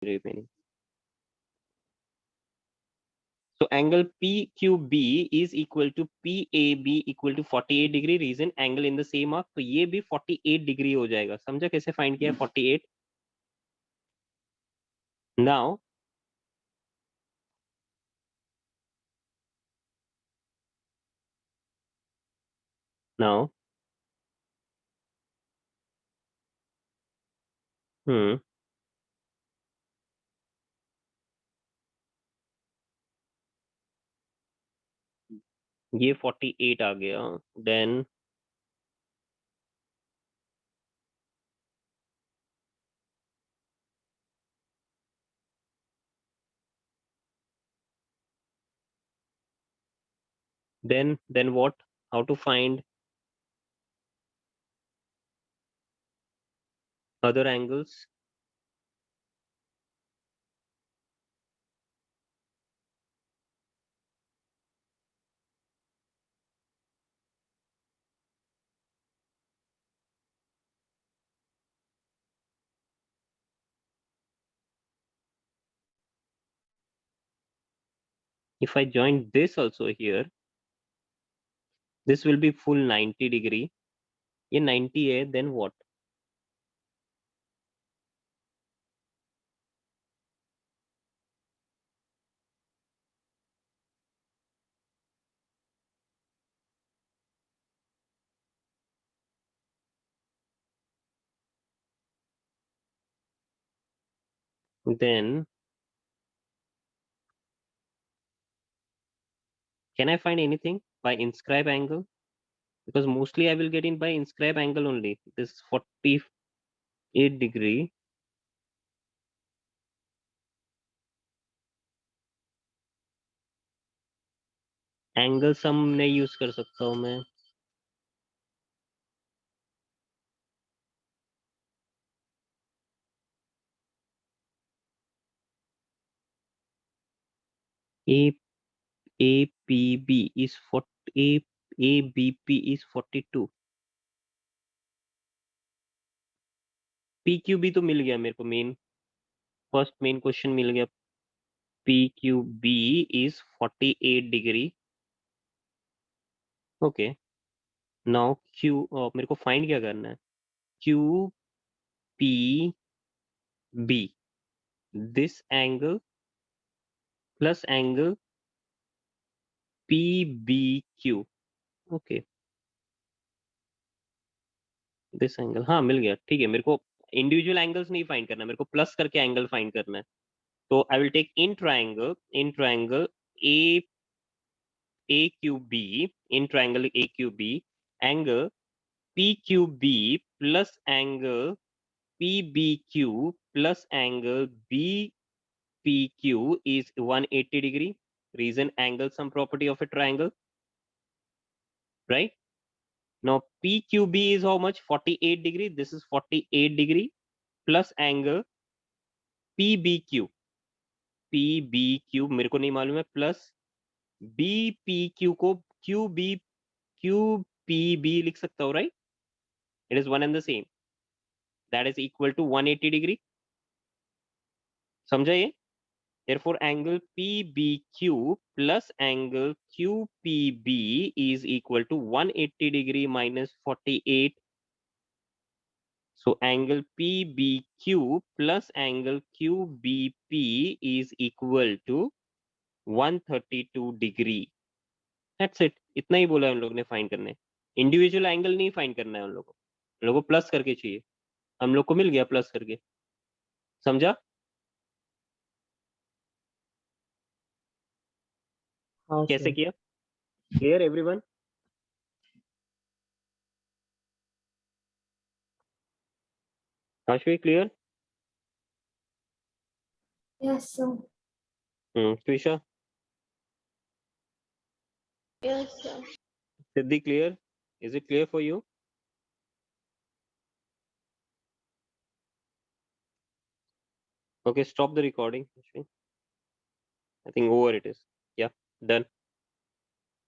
remaining. So angle PQB is equal to PAB equal to 48 degree. Reason angle in the same arc, तो ये भी 48 degree हो जाएगा. समझा कैसे फाइंड किया 48? Now now hmm ये 48 आ गया. Then then what? How to find other angles? If I join this also here, this will be full 90 degree. ये 90 है, then what? Then can I find anything by inscribe angle? Because mostly I will get in by inscribe angle only. This 48 degree. Angle sum नहीं यूज कर सकता हूँ मैं. A A P B is 40, A B P is 42. P Q B तो मिल गया मेरे को. मेन फर्स्ट मेन क्वेश्चन मिल गया. पी क्यू बी इज 48 डिग्री. ओके. नाउ क्यू मेरे को फाइंड क्या करना है? Q P B, this angle plus angle P B Q. Okay, this angle. हाँ मिल गया. ठीक है, मेरे को इंडिविजुअल एंगल्स नहीं फाइंड करना, मेरे को प्लस करके एंगल फाइंड करना है. तो I will take in triangle A A Q B, in triangle A Q B, angle P Q B plus angle P B Q plus angle B P Q is 180 degree. Reason angle sum property of a triangle, right? Now PQB is how much? 48 degree. This is 48 degree plus angle PBQ. PBQ मेरे को नहीं मालूम है. Plus BPQ को QPB लिख सकता हूँ, right? It is one and the same. That is equal to 180 degree. समझा ये? Therefore, angle PBQ plus angle QPB is equal to 180 degree minus 48. So, angle PBQ plus angle QBP is equal to 132 degree. That's it. इतना ही बोला है उन लोगों ने find करने. Individual angle नहीं फाइंड करना है उन लोगों को. उन लोगों को प्लस करके चाहिए. हम लोग को मिल गया प्लस करके. समझा? हाँ कैसे सर. किया? Clear everyone? Aashvi clear? Yes, sir. Trisha? Yes, sir. Siddhi, clear? Is it clear for you? Okay, stop the recording. I think over it is. Yeah, done.